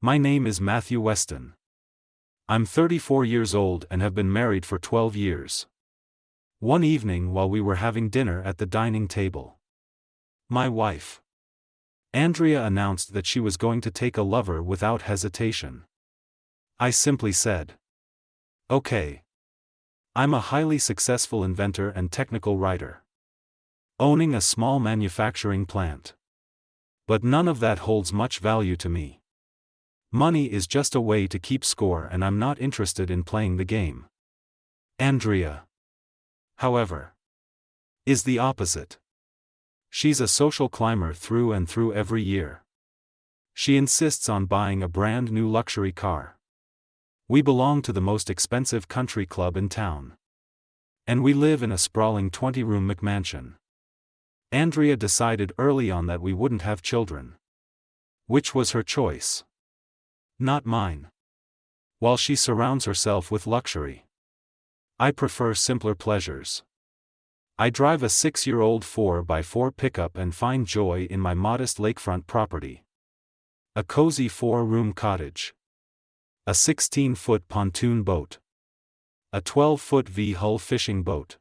My name is Matthew Weston. I'm 34 years old and have been married for 12 years. One evening while we were having dinner at the dining table, my wife, Andrea, announced that she was going to take a lover without hesitation. I simply said, "Okay." I'm a highly successful inventor and technical writer, owning a small manufacturing plant. But none of that holds much value to me. Money is just a way to keep score, and I'm not interested in playing the game. Andrea, however, is the opposite. She's a social climber through and through every year. She insists on buying a brand new luxury car. We belong to the most expensive country club in town. And we live in a sprawling 20-room McMansion. Andrea decided early on that we wouldn't have children. Which was her choice, not mine. While she surrounds herself with luxury, I prefer simpler pleasures. I drive a 6-year-old 4x4 pickup and find joy in my modest lakefront property. A cozy 4-room cottage. A 16-foot pontoon boat. A 12-foot V-hull fishing boat.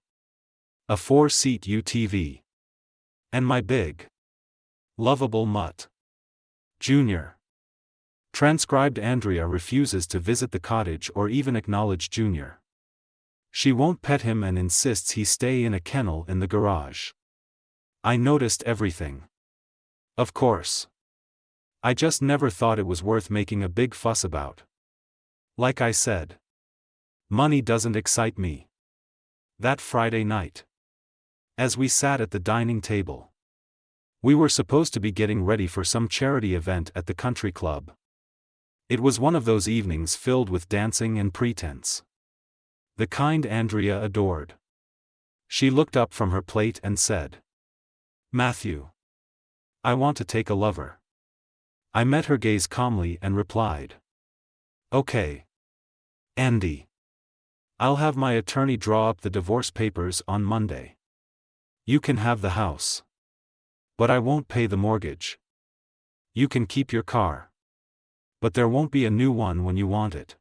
A 4-seat UTV. And my big, lovable mutt, Junior. Transcribed: Andrea refuses to visit the cottage or even acknowledge Junior. She won't pet him and insists he stay in a kennel in the garage. I noticed everything. Of course. I just never thought it was worth making a big fuss about. Like I said, money doesn't excite me. That Friday night, as we sat at the dining table, we were supposed to be getting ready for some charity event at the country club. It was one of those evenings filled with dancing and pretense. The kind Andrea adored. She looked up from her plate and said, "Matthew, I want to take a lover." I met her gaze calmly and replied, "Okay, Andy. I'll have my attorney draw up the divorce papers on Monday. You can have the house. But I won't pay the mortgage. You can keep your car. But there won't be a new one when you want it.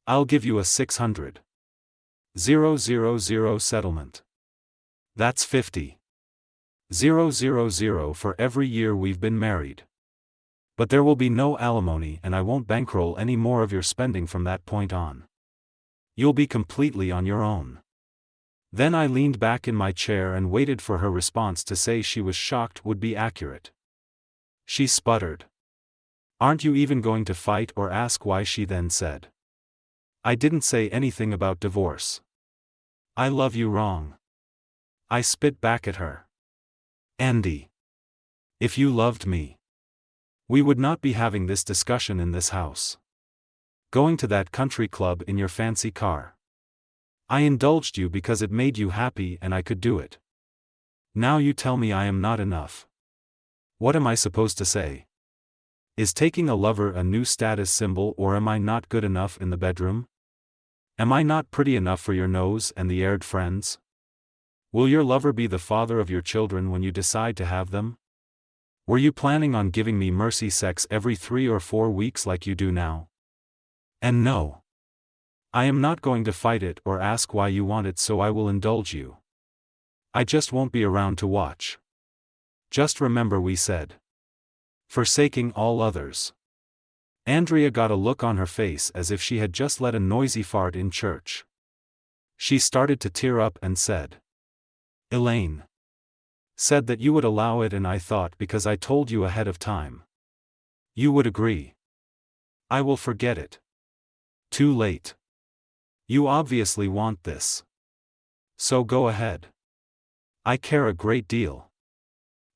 I'll give you a $600,000 settlement. That's $50,000 for every year we've been married. But there will be no alimony, and I won't bankroll any more of your spending from that point on. You'll be completely on your own." Then I leaned back in my chair and waited for her response to say she was shocked would be accurate. She sputtered, "Aren't you even going to fight or ask why?" She then said, "I didn't say anything about divorce. I love you wrong." I spit back at her. "Andy, if you loved me, we would not be having this discussion in this house. Going to that country club in your fancy car. I indulged you because it made you happy and I could do it. Now you tell me I am not enough. What am I supposed to say? Is taking a lover a new status symbol, or am I not good enough in the bedroom? Am I not pretty enough for your nose and the aired friends? Will your lover be the father of your children when you decide to have them? Were you planning on giving me mercy sex every 3 or 4 weeks like you do now? And no, I am not going to fight it or ask why you want it, so I will indulge you. I just won't be around to watch. Just remember we said, forsaking all others." Andrea got a look on her face as if she had just let a noisy fart in church. She started to tear up and said, "Elaine said that you would allow it, and I thought because I told you ahead of time, you would agree. I will forget it. Too late. You obviously want this. So go ahead. I care a great deal.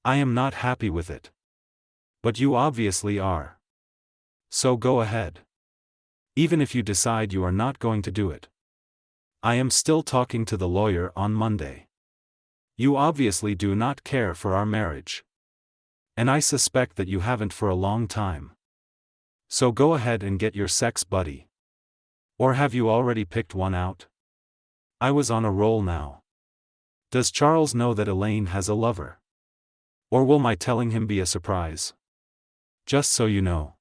I am not happy with it. But you obviously are. So go ahead. Even if you decide you are not going to do it. I am still talking to the lawyer on Monday. You obviously do not care for our marriage. And I suspect that you haven't for a long time. So go ahead and get your sex buddy. Or have you already picked one out?" I was on a roll now. Does Charles know that Elaine has a lover? Or will my telling him be a surprise? Just so you know,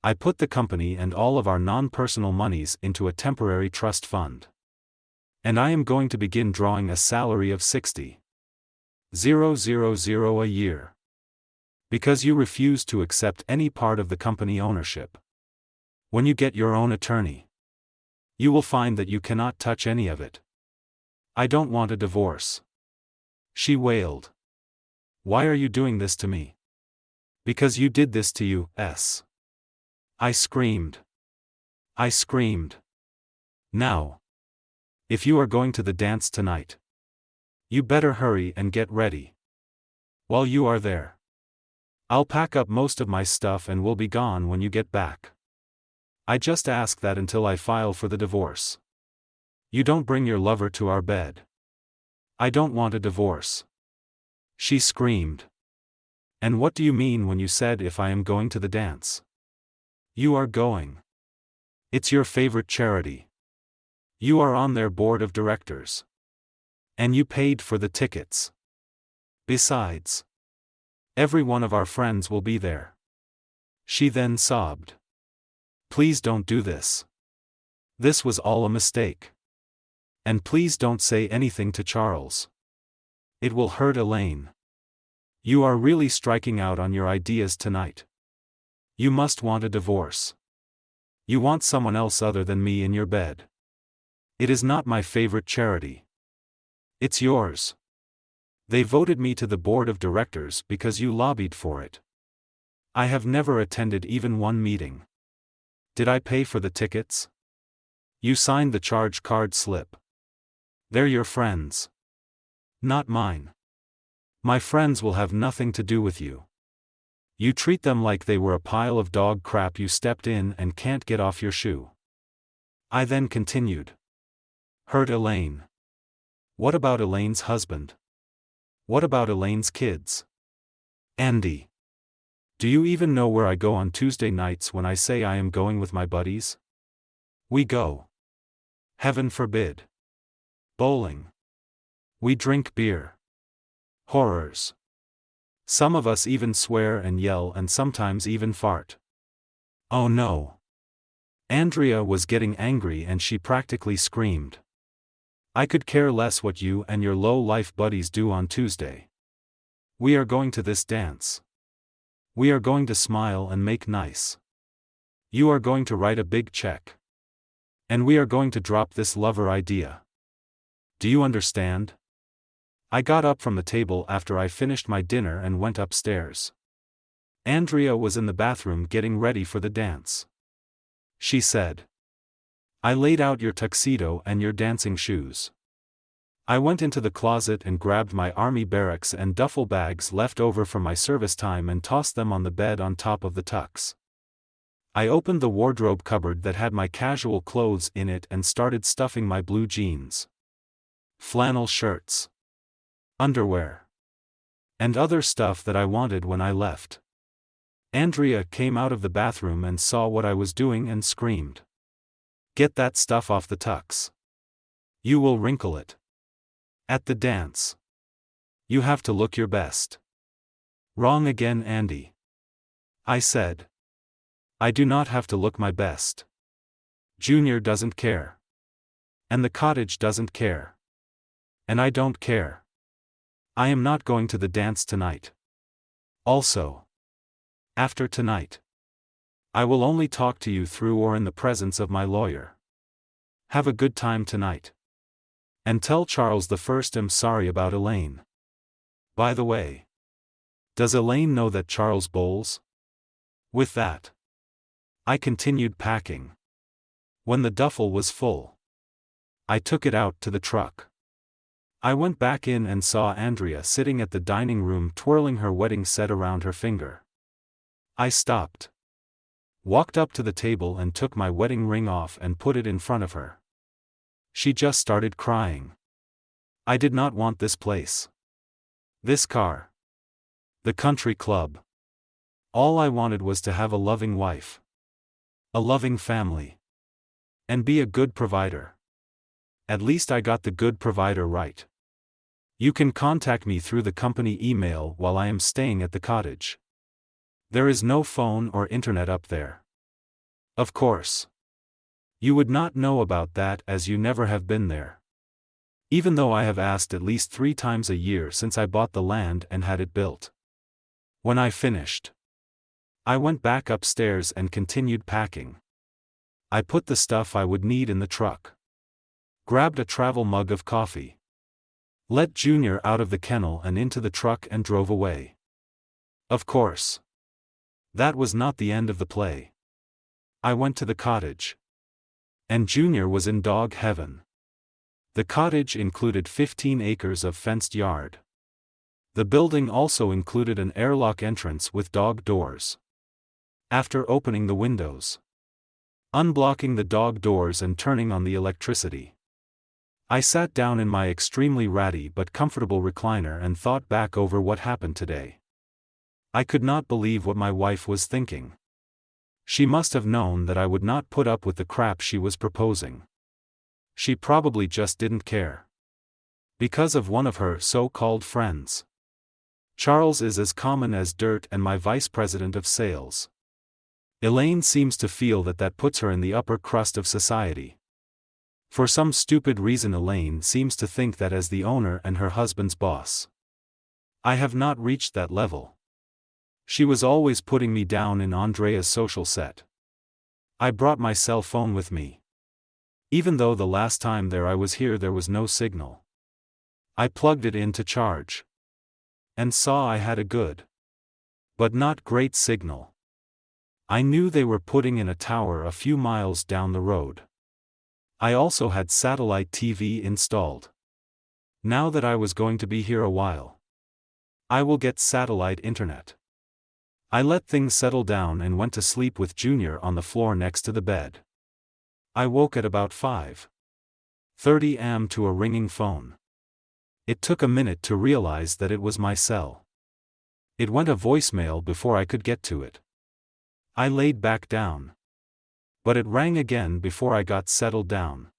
I put the company and all of our non-personal monies into a temporary trust fund. And I am going to begin drawing a salary of 60,000 a year. Because you refuse to accept any part of the company ownership. When you get your own attorney, you will find that you cannot touch any of it. I don't want a divorce. She wailed. Why are you doing this to me? Because you did this to you, S. I screamed. I screamed. Now. If you are going to the dance tonight, you better hurry and get ready. While you are there, I'll pack up most of my stuff and we'll be gone when you get back. I just ask that until I file for the divorce. You don't bring your lover to our bed. I don't want a divorce. She screamed. And what do you mean when you said if I am going to the dance? You are going. It's your favorite charity. You are on their board of directors. And you paid for the tickets. Besides, every one of our friends will be there. She then sobbed. Please don't do this. This was all a mistake. And please don't say anything to Charles. It will hurt Elaine. You are really striking out on your ideas tonight. You must want a divorce. You want someone else other than me in your bed. It is not my favorite charity. It's yours. They voted me to the board of directors because you lobbied for it. I have never attended even one meeting. Did I pay for the tickets? You signed the charge card slip. They're your friends. Not mine. My friends will have nothing to do with you. You treat them like they were a pile of dog crap you stepped in and can't get off your shoe. I then continued. Hurt Elaine. What about Elaine's husband? What about Elaine's kids? Andy. Do you even know where I go on Tuesday nights when I say I am going with my buddies? We go. Heaven forbid. Bowling. We drink beer. Horrors. Some of us even swear and yell and sometimes even fart. Oh no. Andrea was getting angry and she practically screamed. I could care less what you and your low-life buddies do on Tuesday. We are going to this dance. We are going to smile and make nice. You are going to write a big check. And we are going to drop this lover idea. Do you understand? I got up from the table after I finished my dinner and went upstairs. Andrea was in the bathroom getting ready for the dance. She said, I laid out your tuxedo and your dancing shoes. I went into the closet and grabbed my army barracks and duffel bags left over from my service time and tossed them on the bed on top of the tux. I opened the wardrobe cupboard that had my casual clothes in it and started stuffing my blue jeans, flannel shirts, underwear, and other stuff that I wanted when I left. Andrea came out of the bathroom and saw what I was doing and screamed. Get that stuff off the tux. You will wrinkle it. At the dance. You have to look your best. Wrong again, Andy. I said. I do not have to look my best. Junior doesn't care. And the cottage doesn't care. And I don't care. I am not going to the dance tonight. Also, after tonight, I will only talk to you through or in the presence of my lawyer. Have a good time tonight. And tell Charles I'm sorry about Elaine. By the way, does Elaine know that Charles bowls? With that, I continued packing. When the duffel was full, I took it out to the truck. I went back in and saw Andrea sitting at the dining room twirling her wedding set around her finger. I stopped, walked up to the table and took my wedding ring off and put it in front of her. She just started crying. I did not want this place. This car. The country club. All I wanted was to have a loving wife. A loving family. And be a good provider. At least I got the good provider right. You can contact me through the company email while I am staying at the cottage. There is no phone or internet up there. Of course. You would not know about that as you never have been there. Even though I have asked at least 3 times a year since I bought the land and had it built. When I finished, I went back upstairs and continued packing. I put the stuff I would need in the truck. Grabbed a travel mug of coffee. Let Junior out of the kennel and into the truck and drove away. Of course. That was not the end of the play. I went to the cottage. And Junior was in dog heaven. The cottage included 15 acres of fenced yard. The building also included an airlock entrance with dog doors. After opening the windows, unblocking the dog doors and turning on the electricity, I sat down in my extremely ratty but comfortable recliner and thought back over what happened today. I could not believe what my wife was thinking. She must have known that I would not put up with the crap she was proposing. She probably just didn't care. Because of one of her so-called friends. Charles is as common as dirt and my vice president of sales. Elaine seems to feel that puts her in the upper crust of society. For some stupid reason Elaine seems to think that as the owner and her husband's boss. I have not reached that level. She was always putting me down in Andrea's social set. I brought my cell phone with me. Even though the last time I was here there was no signal. I plugged it in to charge. And saw I had a good, but not great signal. I knew they were putting in a tower a few miles down the road. I also had satellite TV installed. Now that I was going to be here a while, I will get satellite internet. I let things settle down and went to sleep with Junior on the floor next to the bed. I woke at about 5:30 am to a ringing phone. It took a minute to realize that it was my cell. It went a voicemail before I could get to it. I laid back down. But it rang again before I got settled down.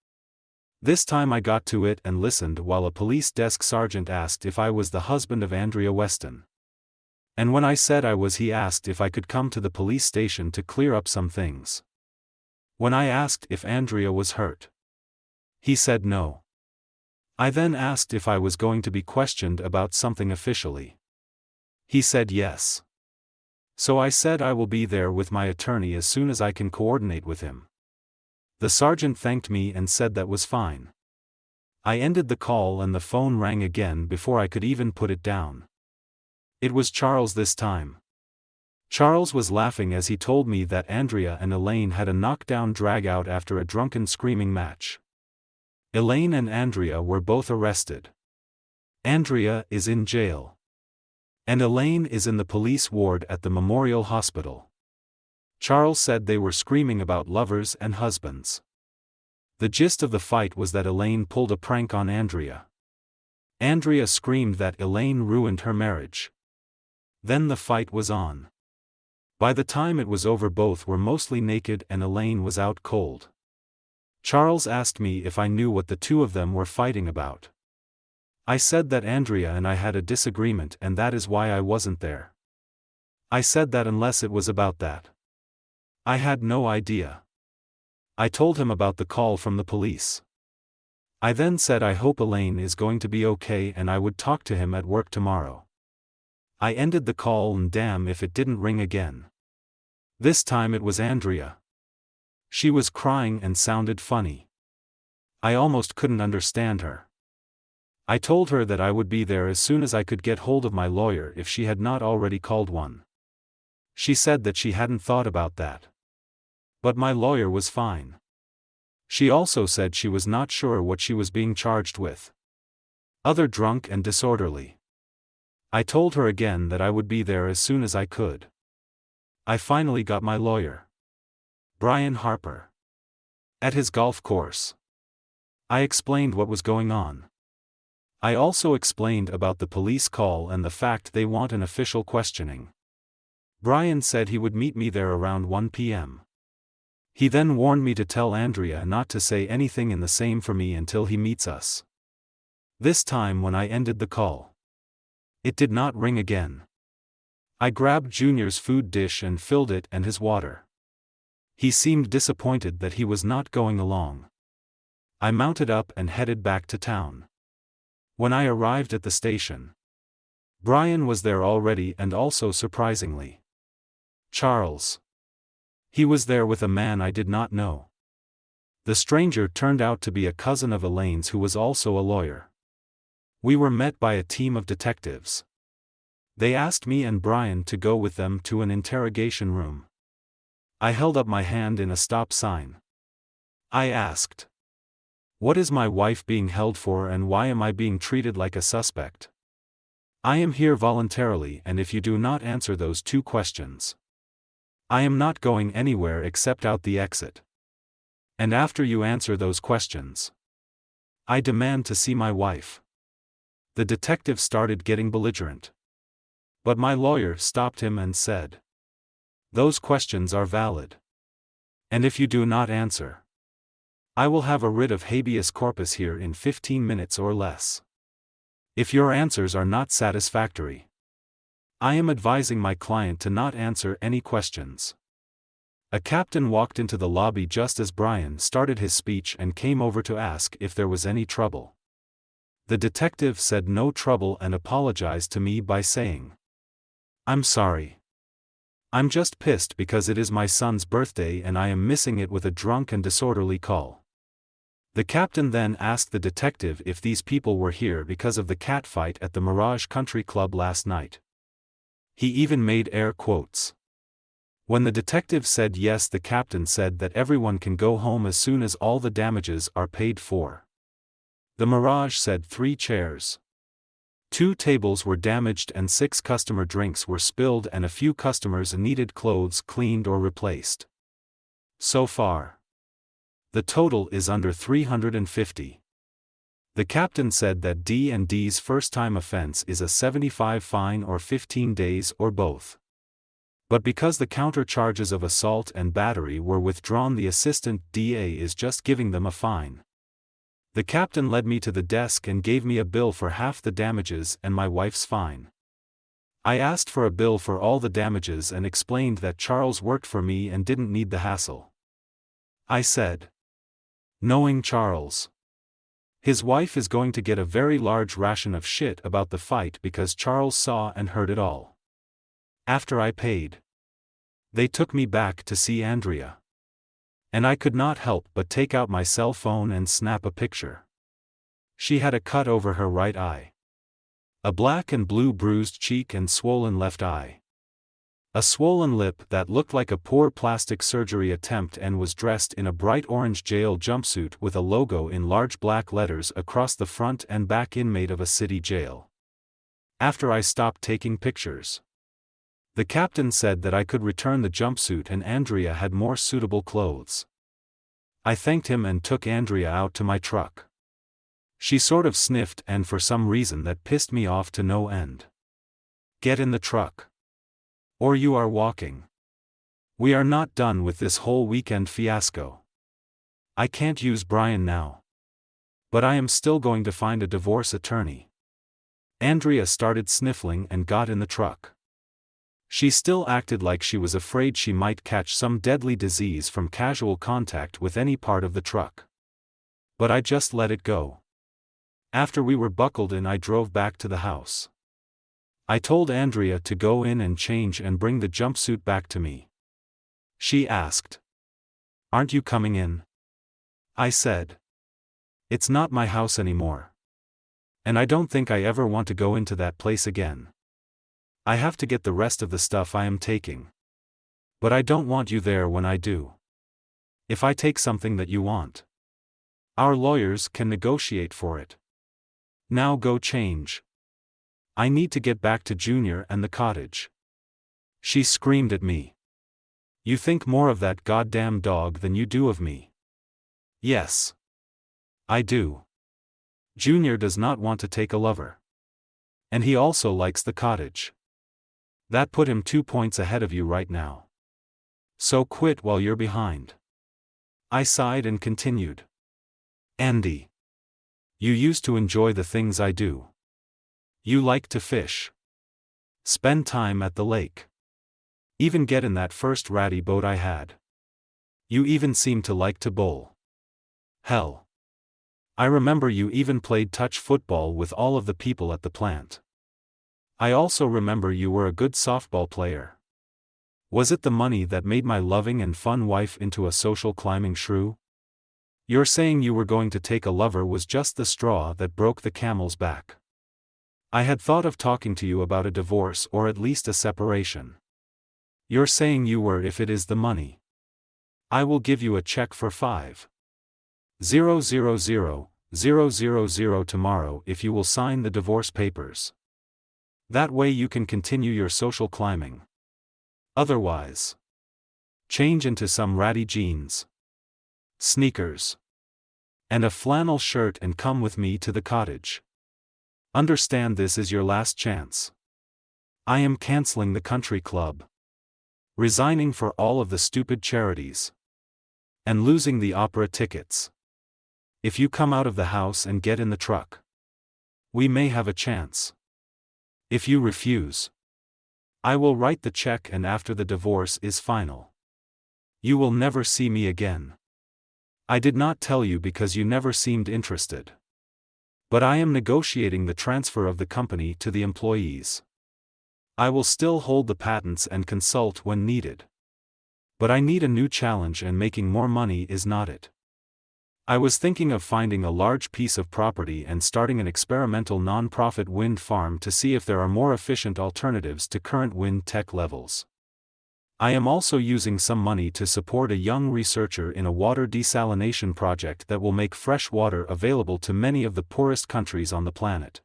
This time I got to it and listened while a police desk sergeant asked if I was the husband of Andrea Weston. And when I said I was, he asked if I could come to the police station to clear up some things. When I asked if Andrea was hurt, he said no. I then asked if I was going to be questioned about something officially. He said yes. So I said I will be there with my attorney as soon as I can coordinate with him. The sergeant thanked me and said that was fine. I ended the call and the phone rang again before I could even put it down. It was Charles this time. Charles was laughing as he told me that Andrea and Elaine had a knockdown drag-out after a drunken screaming match. Elaine and Andrea were both arrested. Andrea is in jail. And Elaine is in the police ward at the Memorial Hospital. Charles said they were screaming about lovers and husbands. The gist of the fight was that Elaine pulled a prank on Andrea. Andrea screamed that Elaine ruined her marriage. Then the fight was on. By the time it was over both were mostly naked and Elaine was out cold. Charles asked me if I knew what the two of them were fighting about. I said that Andrea and I had a disagreement and that is why I wasn't there. I said that unless it was about that, I had no idea. I told him about the call from the police. I then said I hope Elaine is going to be okay and I would talk to him at work tomorrow. I ended the call and damn if it didn't ring again. This time it was Andrea. She was crying and sounded funny. I almost couldn't understand her. I told her that I would be there as soon as I could get hold of my lawyer if she had not already called one. She said that she hadn't thought about that. But my lawyer was fine. She also said she was not sure what she was being charged with. Other drunk and disorderly. I told her again that I would be there as soon as I could. I finally got my lawyer, Brian Harper, at his golf course. I explained what was going on. I also explained about the police call and the fact they want an official questioning. Brian said he would meet me there around 1 p.m. He then warned me to tell Andrea not to say anything and the same for me until he meets us. This time when I ended the call, it did not ring again. I grabbed Junior's food dish and filled it and his water. He seemed disappointed that he was not going along. I mounted up and headed back to town. When I arrived at the station, Brian was there already, and also surprisingly, Charles. He was there with a man I did not know. The stranger turned out to be a cousin of Elaine's who was also a lawyer. We were met by a team of detectives. They asked me and Brian to go with them to an interrogation room. I held up my hand in a stop sign. I asked, "What is my wife being held for, and why am I being treated like a suspect? I am here voluntarily, and if you do not answer those two questions, I am not going anywhere except out the exit. And after you answer those questions, I demand to see my wife." The detective started getting belligerent. But my lawyer stopped him and said, "Those questions are valid. And if you do not answer, I will have a writ of habeas corpus here in 15 minutes or less. If your answers are not satisfactory, I am advising my client to not answer any questions." A captain walked into the lobby just as Brian started his speech and came over to ask if there was any trouble. The detective said no trouble and apologized to me by saying, "I'm sorry. I'm just pissed because it is my son's birthday and I am missing it with a drunk and disorderly call." The captain then asked the detective if these people were here because of the cat fight at the Mirage Country Club last night. He even made air quotes. When the detective said yes, the captain said that everyone can go home as soon as all the damages are paid for. The Mirage said 3 chairs. 2 tables were damaged and 6 customer drinks were spilled, and a few customers needed clothes cleaned or replaced. So far, the total is under 350. The captain said that D&D's first-time offense is a $75 fine or 15 days or both. But because the counter charges of assault and battery were withdrawn, the assistant DA is just giving them a fine. The captain led me to the desk and gave me a bill for half the damages and my wife's fine. I asked for a bill for all the damages and explained that Charles worked for me and didn't need the hassle. I said, knowing Charles, his wife is going to get a very large ration of shit about the fight because Charles saw and heard it all. After I paid, they took me back to see Andrea. And I could not help but take out my cell phone and snap a picture. She had a cut over her right eye, a black and blue bruised cheek, and swollen left eye, a swollen lip that looked like a poor plastic surgery attempt, and was dressed in a bright orange jail jumpsuit with a logo in large black letters across the front and back, inmate of a city jail. After I stopped taking pictures, the captain said that I could return the jumpsuit and Andrea had more suitable clothes. I thanked him and took Andrea out to my truck. She sort of sniffed, and for some reason that pissed me off to no end. "Get in the truck, or you are walking. We are not done with this whole weekend fiasco. I can't use Brian now, but I am still going to find a divorce attorney." Andrea started sniffling and got in the truck. She still acted like she was afraid she might catch some deadly disease from casual contact with any part of the truck. But I just let it go. After we were buckled in, I drove back to the house. I told Andrea to go in and change and bring the jumpsuit back to me. She asked, "Aren't you coming in?" I said, "It's not my house anymore. And I don't think I ever want to go into that place again. I have to get the rest of the stuff I am taking. But I don't want you there when I do. If I take something that you want, our lawyers can negotiate for it. Now go change. I need to get back to Junior and the cottage." She screamed at me, "You think more of that goddamn dog than you do of me." "Yes, I do. Junior does not want to take a lover. And he also likes the cottage. That put him 2 points ahead of you right now. So quit while you're behind." I sighed and continued, "Andy, you used to enjoy the things I do. You like to fish, spend time at the lake, even get in that first ratty boat I had. You even seem to like to bowl. Hell. I remember you even played touch football with all of the people at the plant. I also remember you were a good softball player. Was it the money that made my loving and fun wife into a social climbing shrew? Your saying you were going to take a lover was just the straw that broke the camel's back. I had thought of talking to you about a divorce or at least a separation. You're saying you were if it is the money. I will give you a check for 5,000,000 tomorrow if you will sign the divorce papers. That way you can continue your social climbing. Otherwise, change into some ratty jeans, sneakers, and a flannel shirt and come with me to the cottage. Understand this is your last chance. I am canceling the country club, resigning for all of the stupid charities, and losing the opera tickets. If you come out of the house and get in the truck, we may have a chance. If you refuse, I will write the check, and after the divorce is final, you will never see me again. I did not tell you because you never seemed interested. But I am negotiating the transfer of the company to the employees. I will still hold the patents and consult when needed. But I need a new challenge, and making more money is not it. I was thinking of finding a large piece of property and starting an experimental non-profit wind farm to see if there are more efficient alternatives to current wind tech levels. I am also using some money to support a young researcher in a water desalination project that will make fresh water available to many of the poorest countries on the planet.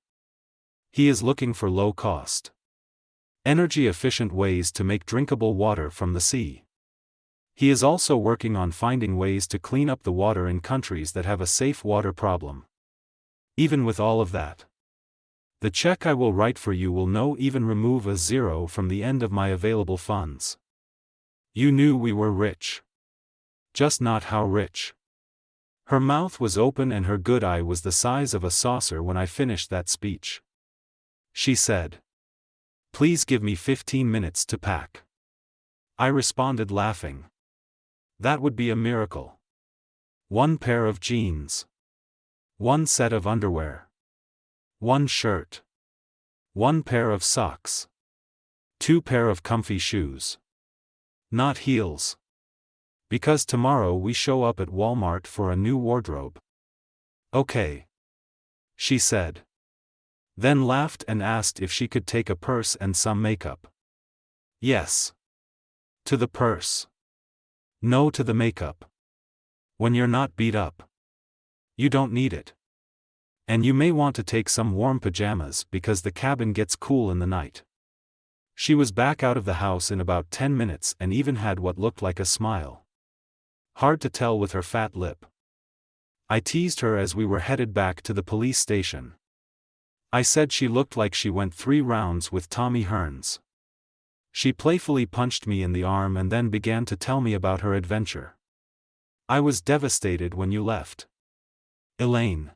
He is looking for low-cost, energy-efficient ways to make drinkable water from the sea. He is also working on finding ways to clean up the water in countries that have a safe water problem. Even with all of that, the check I will write for you will no even remove a zero from the end of my available funds. You knew we were rich. Just not how rich. Her mouth was open and her good eye was the size of a saucer when I finished that speech. She said, "Please give me 15 minutes to pack." I responded laughing. That would be a miracle. 1 pair of jeans. 1 set of underwear. 1 shirt. 1 pair of socks. 2 pair of comfy shoes. Not heels. Because tomorrow we show up at Walmart for a new wardrobe. Okay, she said. Then laughed and asked if she could take a purse and some makeup. Yes. To the purse. No to the makeup. When you're not beat up, you don't need it. And you may want to take some warm pajamas because the cabin gets cool in the night. She was back out of the house in about 10 minutes and even had what looked like a smile. Hard to tell with her fat lip. I teased her as we were headed back to the police station. I said she looked like she went 3 rounds with Tommy Hearns. She playfully punched me in the arm and then began to tell me about her adventure. I was devastated when you left. Elaine,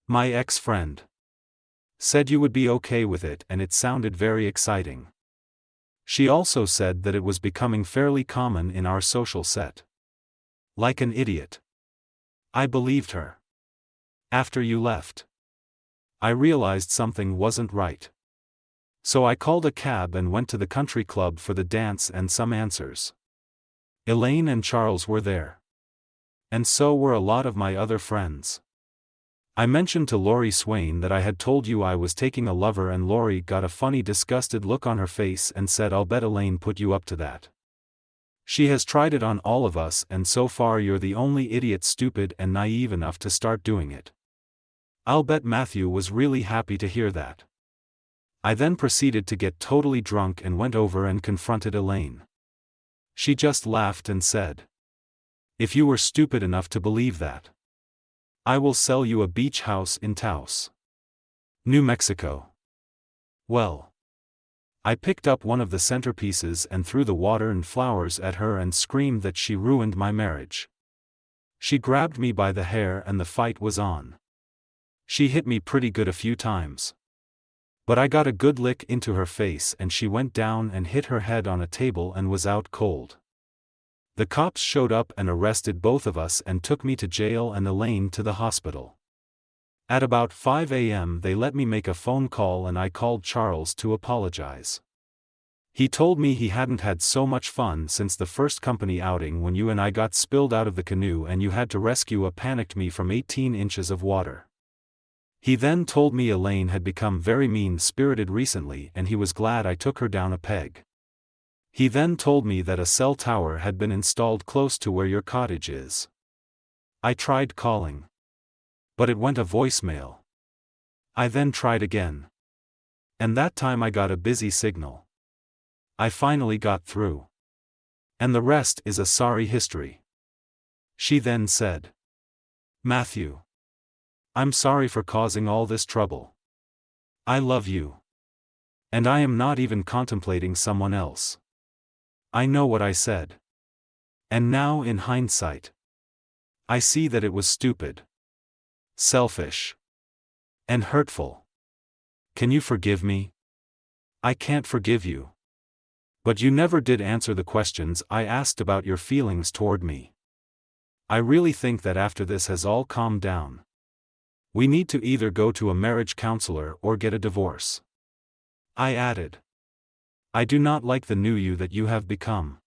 my ex-friend, said you would be okay with it and it sounded very exciting. She also said that it was becoming fairly common in our social set. Like an idiot. I believed her. After you left, I realized something wasn't right. So I called a cab and went to the country club for the dance and some answers. Elaine and Charles were there. And so were a lot of my other friends. I mentioned to Lori Swain that I had told you I was taking a lover, and Lori got a funny disgusted look on her face and said, "I'll bet Elaine put you up to that. She has tried it on all of us and so far you're the only idiot stupid and naive enough to start doing it." I'll bet Matthew was really happy to hear that. I then proceeded to get totally drunk and went over and confronted Elaine. She just laughed and said, "If you were stupid enough to believe that, I will sell you a beach house in Taos, New Mexico." Well, I picked up one of the centerpieces and threw the water and flowers at her and screamed that she ruined my marriage. She grabbed me by the hair and the fight was on. She hit me pretty good a few times. But I got a good lick into her face and she went down and hit her head on a table and was out cold. The cops showed up and arrested both of us and took me to jail and Elaine to the hospital. At about 5 a.m. they let me make a phone call and I called Charles to apologize. He told me he hadn't had so much fun since the first company outing when you and I got spilled out of the canoe and you had to rescue a panicked me from 18 inches of water. He then told me Elaine had become very mean-spirited recently and he was glad I took her down a peg. He then told me that a cell tower had been installed close to where your cottage is. I tried calling, but it went a voicemail. I then tried again. And that time I got a busy signal. I finally got through. And the rest is a sorry history. She then said, Matthew, I'm sorry for causing all this trouble. I love you. And I am not even contemplating someone else. I know what I said. And now in hindsight, I see that it was stupid, selfish, and hurtful. Can you forgive me? I can't forgive you. But you never did answer the questions I asked about your feelings toward me. I really think that after this has all calmed down, we need to either go to a marriage counselor or get a divorce. I added, I do not like the new you that you have become.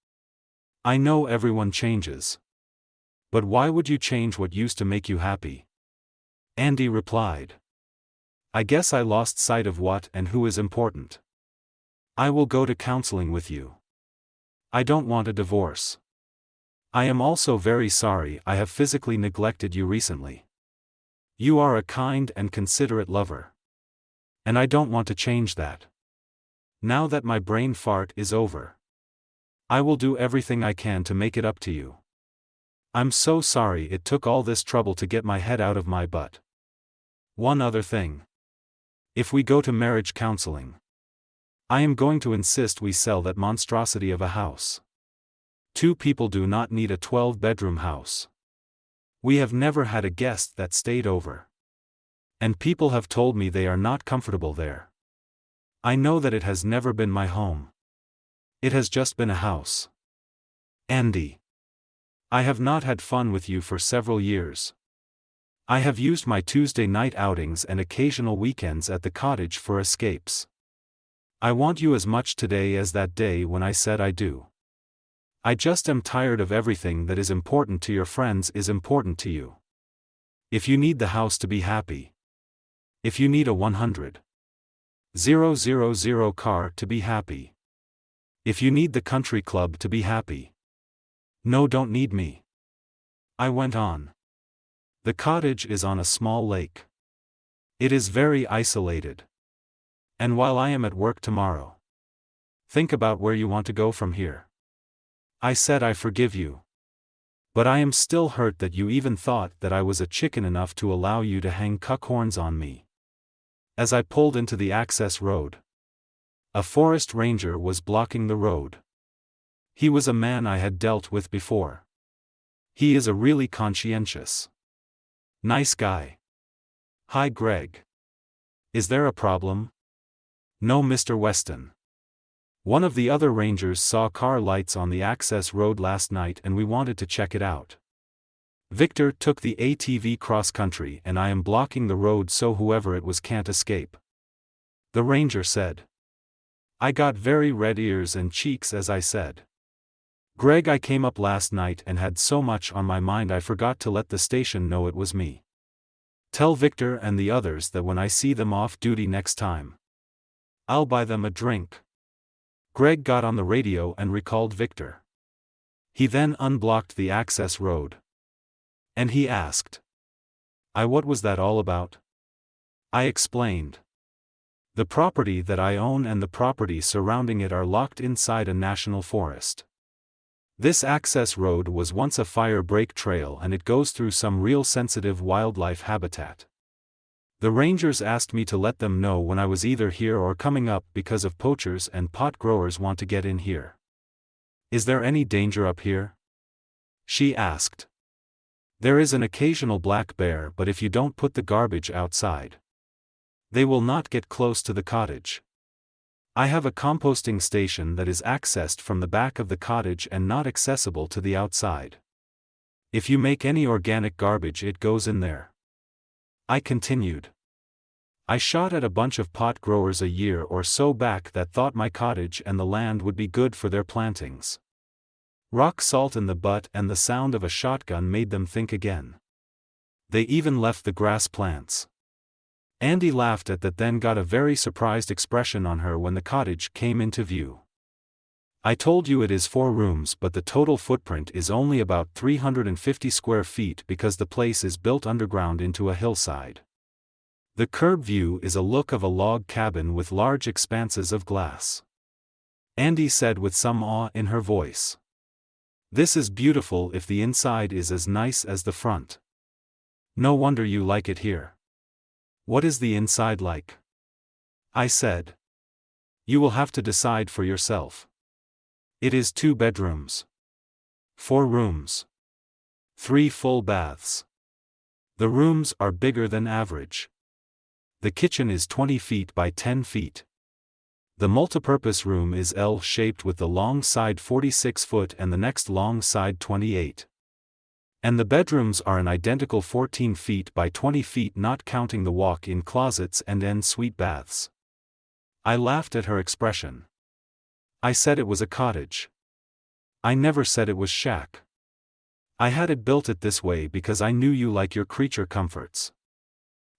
I know everyone changes. But why would you change what used to make you happy? Andy replied, I guess I lost sight of what and who is important. I will go to counseling with you. I don't want a divorce. I am also very sorry I have physically neglected you recently. You are a kind and considerate lover. And I don't want to change that. Now that my brain fart is over, I will do everything I can to make it up to you. I'm so sorry it took all this trouble to get my head out of my butt. One other thing. If we go to marriage counseling, I am going to insist we sell that monstrosity of a house. 2 people do not need a 12-bedroom house. We have never had a guest that stayed over. And people have told me they are not comfortable there. I know that it has never been my home. It has just been a house. Andy, I have not had fun with you for several years. I have used my Tuesday night outings and occasional weekends at the cottage for escapes. I want you as much today as that day when I said I do. I just am tired of everything that is important to your friends is important to you. If you need the house to be happy. If you need a 100,000 car to be happy. If you need the country club to be happy. No, don't need me. I went on. The cottage is on a small lake. It is very isolated. And while I am at work tomorrow, think about where you want to go from here. I said I forgive you. But I am still hurt that you even thought that I was a chicken enough to allow you to hang cuckhorns on me. As I pulled into the access road, a forest ranger was blocking the road. He was a man I had dealt with before. He is a really conscientious, nice guy. Hi Greg. Is there a problem? No, Mr. Weston. One of the other rangers saw car lights on the access road last night and we wanted to check it out. Victor took the ATV cross-country and I am blocking the road so whoever it was can't escape. The ranger said. I got very red ears and cheeks as I said. Greg, I came up last night and had so much on my mind I forgot to let the station know it was me. Tell Victor and the others that when I see them off duty next time, I'll buy them a drink. Greg got on the radio and recalled Victor. He then unblocked the access road. And he asked, what was that all about? I explained. The property that I own and the property surrounding it are locked inside a national forest. This access road was once a fire break trail and it goes through some real sensitive wildlife habitat. The rangers asked me to let them know when I was either here or coming up because of poachers and pot growers want to get in here. Is there any danger up here? She asked. There is an occasional black bear, but if you don't put the garbage outside, they will not get close to the cottage. I have a composting station that is accessed from the back of the cottage and not accessible to the outside. If you make any organic garbage, it goes in there. I continued. I shot at a bunch of pot growers a year or so back that thought my cottage and the land would be good for their plantings. Rock salt in the butt and the sound of a shotgun made them think again. They even left the grass plants. Andy laughed at that, then got a very surprised expression on her when the cottage came into view. I told you it is 4 rooms, but the total footprint is only about 350 square feet because the place is built underground into a hillside. The curb view is a look of a log cabin with large expanses of glass. Andy said with some awe in her voice. This is beautiful if the inside is as nice as the front. No wonder you like it here. What is the inside like? I said. You will have to decide for yourself. It is 2 bedrooms. 4 rooms. 3 full baths. The rooms are bigger than average. The kitchen is 20 feet by 10 feet. The multipurpose room is L-shaped with the long side 46 foot and the next long side 28. And the bedrooms are an identical 14 feet by 20 feet, not counting the walk-in closets and en-suite baths. I laughed at her expression. I said it was a cottage. I never said it was shack. I had it built it this way because I knew you like your creature comforts.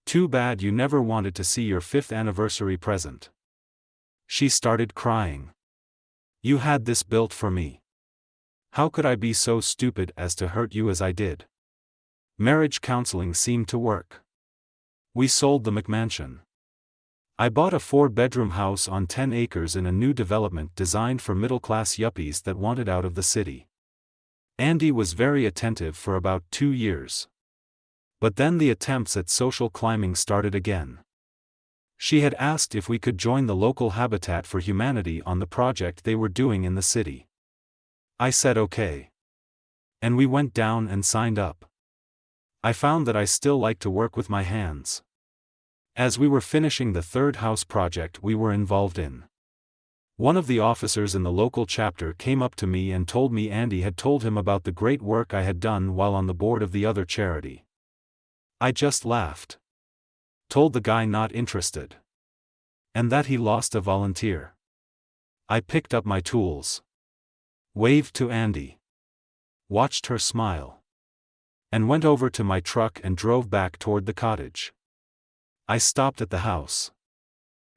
Too bad you never wanted to see your 5th anniversary present. She started crying. You had this built for me. How could I be so stupid as to hurt you as I did? Marriage counseling seemed to work. We sold the McMansion. I bought a 4-bedroom house on 10 acres in a new development designed for middle-class yuppies that wanted out of the city. Andy was very attentive for about 2 years. But then the attempts at social climbing started again. She had asked if we could join the local Habitat for Humanity on the project they were doing in the city. I said okay. And we went down and signed up. I found that I still like to work with my hands. As we were finishing the 3rd house project we were involved in, one of the officers in the local chapter came up to me and told me Andy had told him about the great work I had done while on the board of the other charity. I just laughed. Told the guy not interested. And that he lost a volunteer. I picked up my tools. Waved to Andy. Watched her smile. And went over to my truck and drove back toward the cottage. I stopped at the house.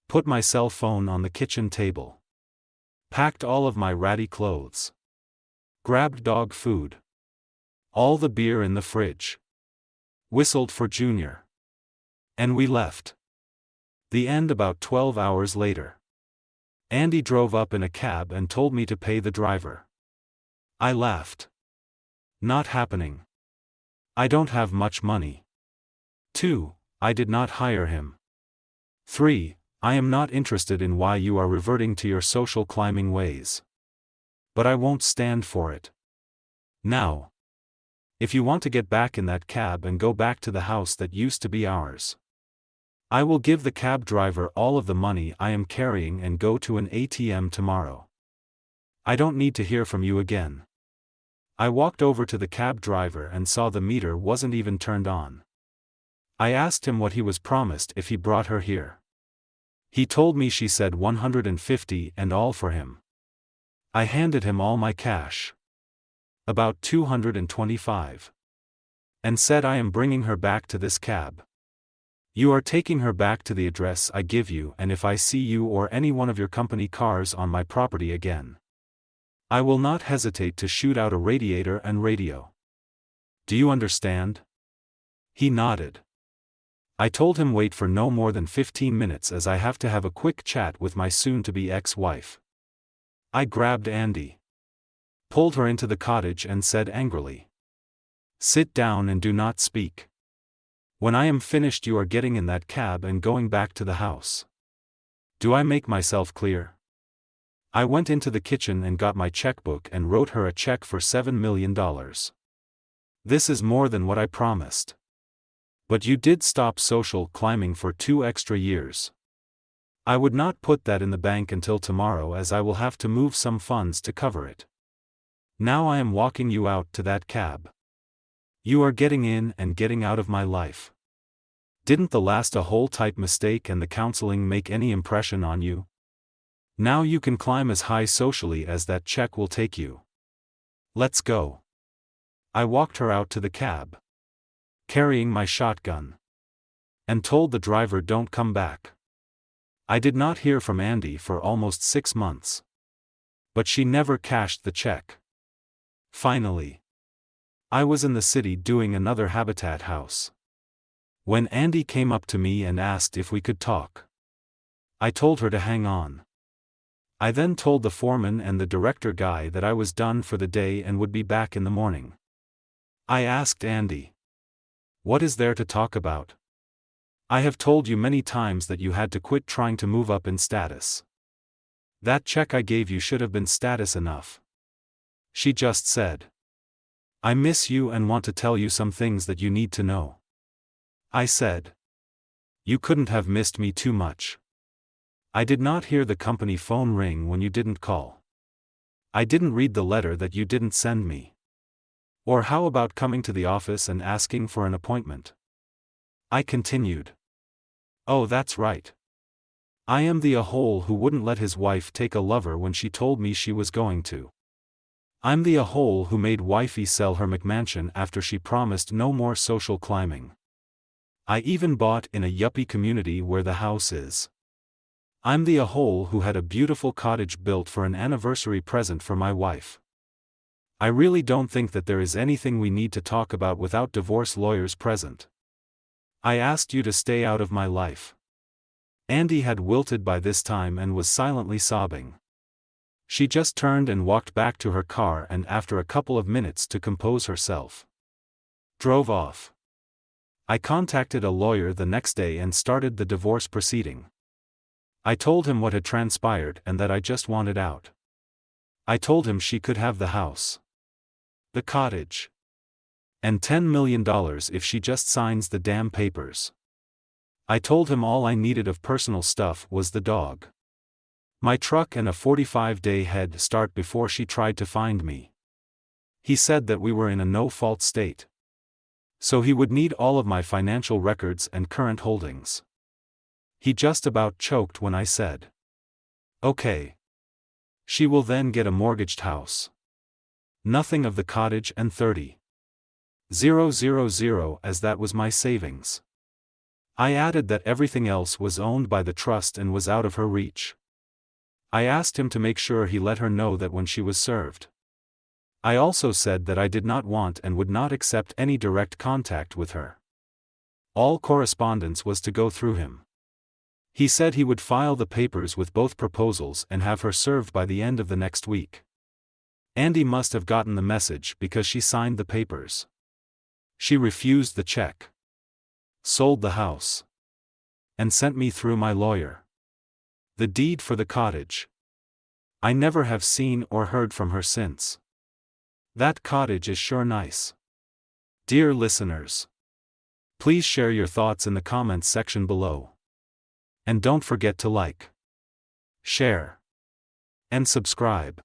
Put my cell phone on the kitchen table. Packed all of my ratty clothes. Grabbed dog food. All the beer in the fridge. Whistled for Junior. And we left. The end about 12 hours later. Andy drove up in a cab and told me to pay the driver. I laughed. Not happening. I don't have much money. 2. I did not hire him. 3. I am not interested in why you are reverting to your social climbing ways. But I won't stand for it. Now. If you want to get back in that cab and go back to the house that used to be ours, I will give the cab driver all of the money I am carrying and go to an ATM tomorrow. I don't need to hear from you again. I walked over to the cab driver and saw the meter wasn't even turned on. I asked him what he was promised if he brought her here. He told me she said 150 and all for him. I handed him all my cash. About 225. And said I am bringing her back to this cab. You are taking her back to the address I give you, and if I see you or any one of your company cars on my property again, I will not hesitate to shoot out a radiator and radio. Do you understand? He nodded. I told him wait for no more than 15 minutes as I have to have a quick chat with my soon-to-be ex-wife. I grabbed Andy. Pulled her into the cottage and said angrily, "Sit down and do not speak. When I am finished you are getting in that cab and going back to the house. Do I make myself clear?" I went into the kitchen and got my checkbook and wrote her a check for $7 million. This is more than what I promised. But you did stop social climbing for 2 extra years. I would not put that in the bank until tomorrow, as I will have to move some funds to cover it. Now I am walking you out to that cab. You are getting in and getting out of my life. Didn't the last a whole type mistake and the counseling make any impression on you? Now you can climb as high socially as that check will take you. Let's go. I walked her out to the cab, carrying my shotgun, and told the driver, don't come back. I did not hear from Andy for almost 6 months. But she never cashed the check. Finally, I was in the city doing another Habitat house, when Andy came up to me and asked if we could talk. I told her to hang on. I then told the foreman and the director guy that I was done for the day and would be back in the morning. I asked Andy, "What is there to talk about? I have told you many times that you had to quit trying to move up in status. That check I gave you should have been status enough." She just said, "I miss you and want to tell you some things that you need to know." I said, "You couldn't have missed me too much. I did not hear the company phone ring when you didn't call. I didn't read the letter that you didn't send me. Or how about coming to the office and asking for an appointment?" I continued, "Oh, that's right. I am the a-hole who wouldn't let his wife take a lover when she told me she was going to. I'm the a-hole who made wifey sell her McMansion after she promised no more social climbing. I even bought in a yuppie community where the house is. I'm the a-hole who had a beautiful cottage built for an anniversary present for my wife. I really don't think that there is anything we need to talk about without divorce lawyers present. I asked you to stay out of my life." Andy had wilted by this time and was silently sobbing. She just turned and walked back to her car, and after a couple of minutes to compose herself, drove off. I contacted a lawyer the next day and started the divorce proceeding. I told him what had transpired and that I just wanted out. I told him she could have the house, the cottage, and $10 million if she just signs the damn papers. I told him all I needed of personal stuff was the dog, my truck, and a 45-day head start before she tried to find me. He said that we were in a no-fault state, so he would need all of my financial records and current holdings. He just about choked when I said, "Okay. She will then get a mortgaged house. Nothing of the cottage and 30,000 as that was my savings." I added that everything else was owned by the trust and was out of her reach. I asked him to make sure he let her know that when she was served. I also said that I did not want and would not accept any direct contact with her. All correspondence was to go through him. He said he would file the papers with both proposals and have her served by the end of the next week. Andy must have gotten the message because she signed the papers. She refused the check, sold the house, and sent me through my lawyer the deed for the cottage. I never have seen or heard from her since. That cottage is sure nice. Dear listeners, please share your thoughts in the comments section below. And don't forget to like, share, and subscribe.